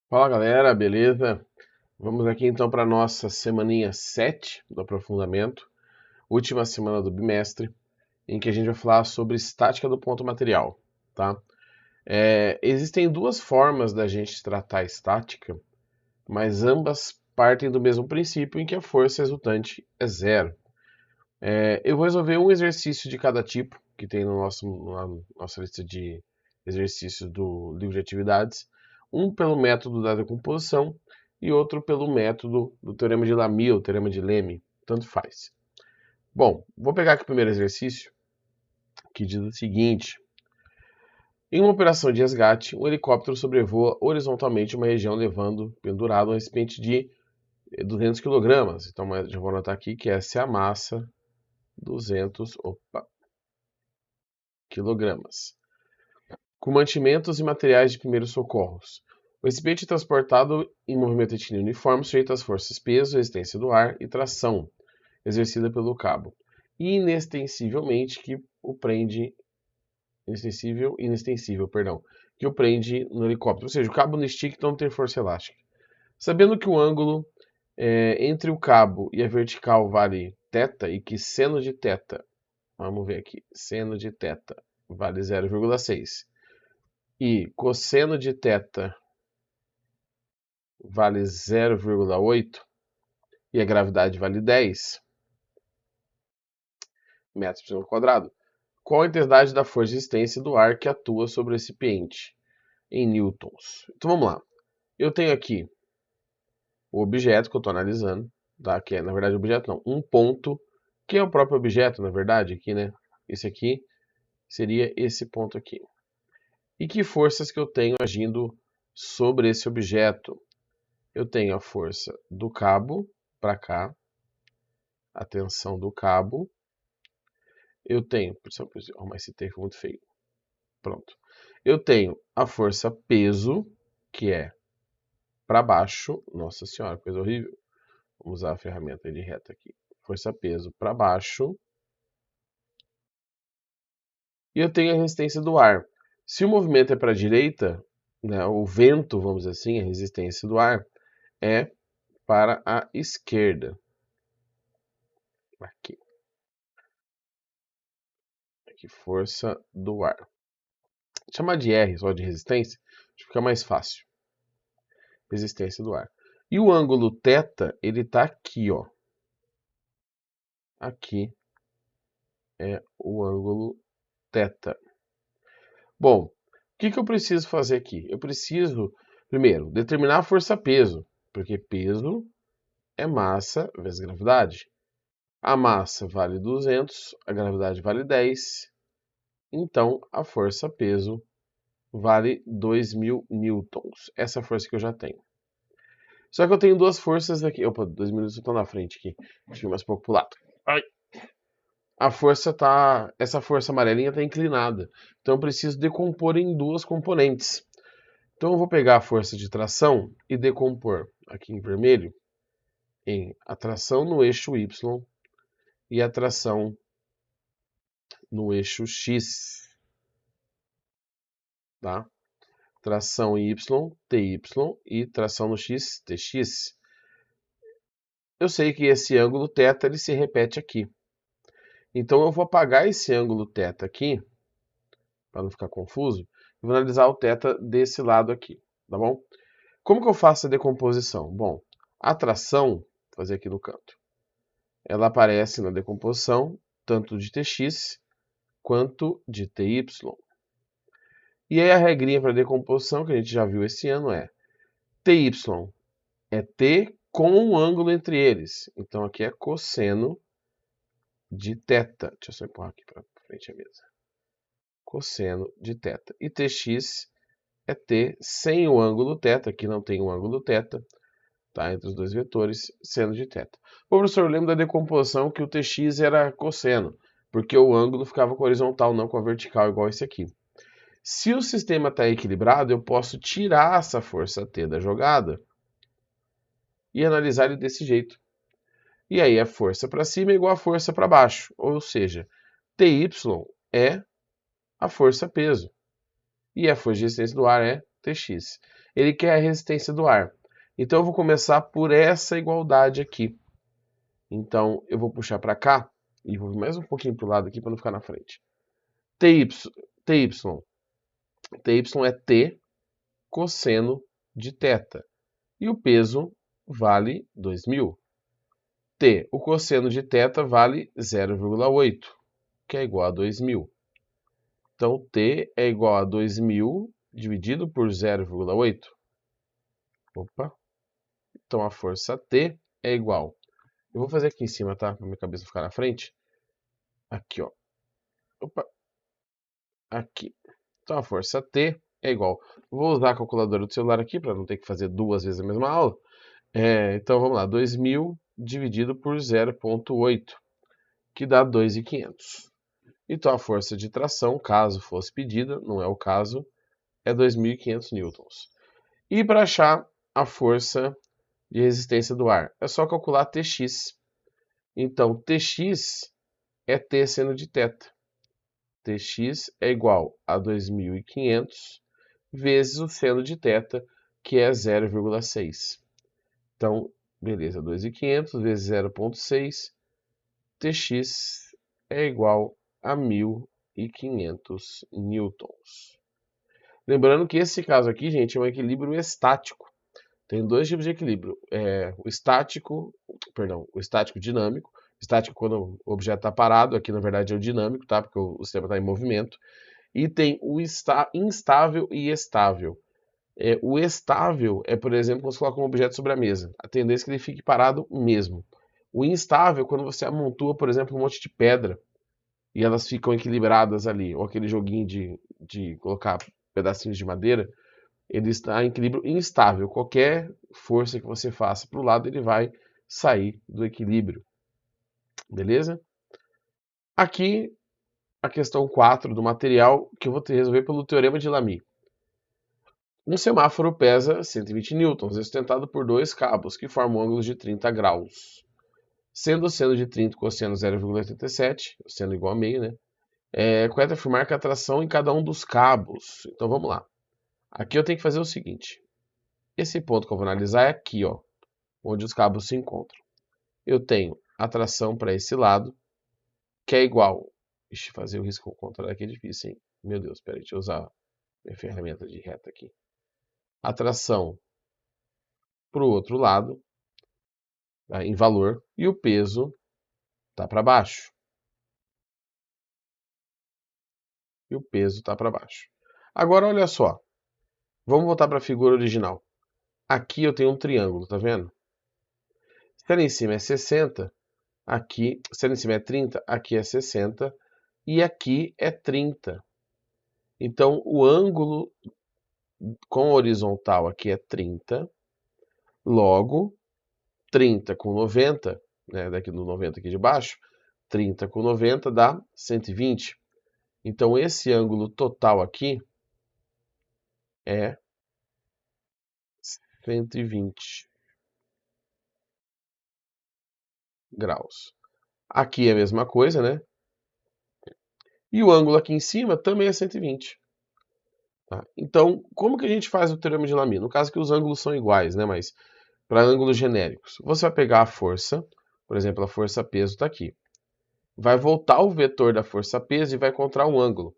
Fala galera, beleza? Vamos aqui então para a nossa semaninha 7 do aprofundamento, última semana do bimestre, em que a gente vai falar sobre estática do ponto material, tá? Existem duas formas da gente tratar a estática, mas ambas partem do mesmo princípio em que a força resultante é zero. Eu vou resolver um exercício de cada tipo que tem na nossa lista de exercícios do livro de atividades, um pelo método da decomposição e outro pelo método do teorema de Lamy ou teorema de Leme, tanto faz. Bom, vou pegar aqui o primeiro exercício, que diz o seguinte: em uma operação de resgate, um helicóptero sobrevoa horizontalmente uma região levando pendurado um recipiente de 200 kg. Então, já vou anotar aqui que essa é a massa 200 kg, com mantimentos e materiais de primeiros socorros. O recipiente é transportado em movimento retilíneo uniforme, sujeito às forças peso, resistência do ar e tração, exercida pelo cabo, e inextensivelmente que o prende, que o prende no helicóptero. Ou seja, o cabo no stick não tem força elástica. Sabendo que o ângulo entre o cabo e a vertical vale θ e que seno de θ, vamos ver aqui, seno de θ vale 0,6 e cosseno de θ vale 0,8 e a gravidade vale 10 metros por segundo quadrado, qual a intensidade da força de resistência do ar que atua sobre o recipiente em newtons? Então vamos lá. Eu tenho aqui o objeto que eu estou analisando, tá? Que é, na verdade, objeto não, um ponto, que é o próprio objeto, na verdade, aqui, né? Esse aqui seria esse ponto aqui. E que forças que eu tenho agindo sobre esse objeto? Eu tenho a força do cabo para cá, a tensão do cabo. Eu tenho, por arrumar esse termo muito feio. Pronto. Eu tenho a força peso, que é para baixo. Nossa senhora, coisa horrível. Vamos usar a ferramenta de reta aqui. Força peso para baixo. E eu tenho a resistência do ar. Se o movimento é para a direita, né, o vento, vamos dizer assim, a resistência do ar, é para a esquerda. Aqui. Aqui, força do ar. Chamar de R só de resistência, acho que fica mais fácil. Resistência do ar. E o ângulo θ, ele está aqui, ó. Aqui é o ângulo θ. Bom, o que eu preciso fazer aqui? Eu preciso, primeiro, determinar a força-peso, porque peso é massa vezes gravidade. A massa vale 200, a gravidade vale 10, então a força-peso vale 2.000 newtons. Essa é a força que eu já tenho. Só que eu tenho duas forças aqui. Opa, 2.000 newtons estão na frente aqui. Deixa eu ir mais um pouco pro lado. Ai. Essa força amarelinha está inclinada. Então eu preciso decompor em duas componentes. Então eu vou pegar a força de tração e decompor aqui em vermelho em a tração no eixo Y e a tração no eixo X. Tá? Tração Y, TY e tração no X, TX. Eu sei que esse ângulo θ ele se repete aqui. Então eu vou apagar esse ângulo θ aqui, para não ficar confuso, e vou analisar o θ desse lado aqui, tá bom? Como que eu faço a decomposição? Bom, a tração, vou fazer aqui no canto, ela aparece na decomposição tanto de Tx quanto de Ty. E aí a regrinha para decomposição, que a gente já viu esse ano, é Ty é T com um ângulo entre eles. Então aqui é cosseno de θ. Deixa eu só empurrar aqui para frente a mesa. Cosseno de θ. E Tx é T sem o ângulo θ, aqui não tem o ângulo θ, tá, entre os dois vetores, seno de θ. O professor lembra da decomposição que o Tx era cosseno, porque o ângulo ficava com a horizontal, não com a vertical, igual esse aqui. Se o sistema está equilibrado, eu posso tirar essa força T da jogada e analisar ele desse jeito. E aí a força para cima é igual a força para baixo, ou seja, Ty é a força-peso e a força de resistência do ar é Tx. ele quer a resistência do ar. Então eu vou começar por essa igualdade aqui. Então eu vou puxar para cá e vou mais um pouquinho para o lado aqui para não ficar na frente. TY é T cosseno de θ. E o peso vale 2.000. T, o cosseno de θ vale 0,8, que é igual a 2.000. Então, T é igual a 2.000 dividido por 0,8. Opa. Então, a força T é igual. Eu vou fazer aqui em cima, tá? Para minha cabeça ficar na frente. Aqui, ó. Opa. Aqui. Então, a força T é igual. Vou usar a calculadora do celular aqui para não ter que fazer duas vezes a mesma aula. Então, vamos lá. 2.000 dividido por 0,8, que dá 2.500. Então, a força de tração, caso fosse pedida, não é o caso, é 2.500 newtons. E para achar a força de resistência do ar, é só calcular Tx. Então, Tx é T seno de θ. Tx é igual a 2.500 vezes o seno de θ, que é 0,6. Então, beleza, 2.500 vezes 0,6, Tx é igual a 1.500 newtons. Lembrando que esse caso aqui, gente, é um equilíbrio estático. Tem dois tipos de equilíbrio. O estático dinâmico. Estático quando o objeto está parado, aqui na verdade é o dinâmico, tá? Porque o sistema está em movimento. E tem o instável e estável. O estável é, por exemplo, quando você coloca um objeto sobre a mesa. A tendência é que ele fique parado mesmo. O instável é quando você amontoa, por exemplo, um monte de pedra e elas ficam equilibradas ali. Ou aquele joguinho de colocar pedacinhos de madeira, ele está em equilíbrio instável. Qualquer força que você faça para o lado, ele vai sair do equilíbrio. Beleza? Aqui, a questão 4 do material, que eu vou resolver pelo teorema de Lamy. Um semáforo pesa 120 newtons, é sustentado por dois cabos, que formam ângulos de 30 graus. Sendo o seno de 30 e cosseno 0,87, o seno igual a meio, né? Correto afirmar que a tração em cada um dos cabos. Então vamos lá. Aqui eu tenho que fazer o seguinte. Esse ponto que eu vou analisar é aqui, ó, onde os cabos se encontram. Eu tenho a tração para esse lado, que é igual. Ixi, fazer o risco contrário aqui é difícil, hein? Meu Deus, peraí, deixa eu usar minha ferramenta de reta aqui. A tração para o outro lado, tá, em valor, e o peso está para baixo. E o peso está para baixo. Agora, olha só. Vamos voltar para a figura original. Aqui eu tenho um triângulo, tá vendo? Se ali em cima é 60, aqui, se ali em cima é 30, aqui é 60 e aqui é 30. Então, o ângulo com horizontal aqui é 30, logo 30 com 90, né, daqui do 90 aqui de baixo, 30 com 90 dá 120. Então, esse ângulo total aqui é 120 graus. Aqui é a mesma coisa, né? E o ângulo aqui em cima também é 120. Tá? Então, como que a gente faz o teorema de Lamy? No caso que os ângulos são iguais, né? Mas para ângulos genéricos. Você vai pegar a força, por exemplo, a força peso está aqui. Vai voltar o vetor da força peso e vai encontrar o ângulo.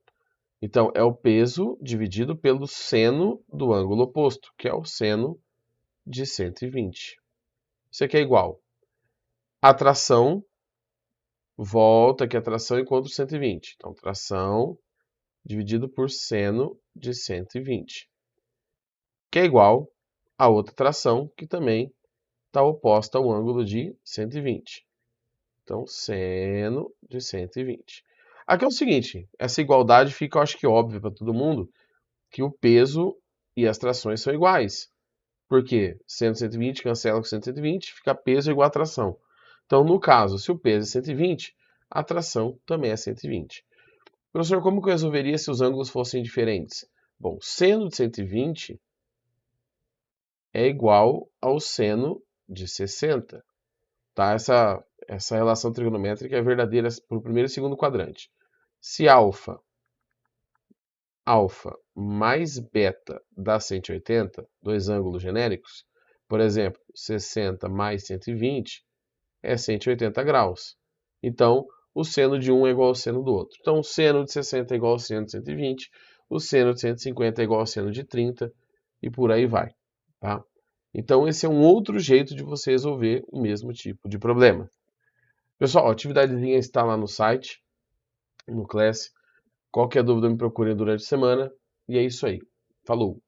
Então, é o peso dividido pelo seno do ângulo oposto, que é o seno de 120. Isso aqui é igual. A tração, volta aqui a tração encontra 120. Então, tração dividido por seno de 120. Que é igual a outra tração, que também está oposta ao ângulo de 120. Então, seno de 120. Aqui é o seguinte, essa igualdade fica, eu acho que óbvio para todo mundo, que o peso e as trações são iguais. Porque seno de 120 cancela com 120, fica peso igual a tração. Então, no caso, se o peso é 120, a tração também é 120. Professor, como que eu resolveria se os ângulos fossem diferentes? Bom, seno de 120 é igual ao seno de 60. Tá? Essa relação trigonométrica é verdadeira para o primeiro e segundo quadrante. Se alfa alfa mais beta dá 180, dois ângulos genéricos, por exemplo, 60 mais 120 é 180 graus. Então, o seno de um é igual ao seno do outro. Então, o seno de 60 é igual ao seno de 120, o seno de 150 é igual ao seno de 30 e por aí vai. Tá? Então, esse é um outro jeito de você resolver o mesmo tipo de problema. Pessoal, a atividadezinha está lá no site, no Class. Qualquer dúvida me procure durante a semana. E é isso aí. Falou!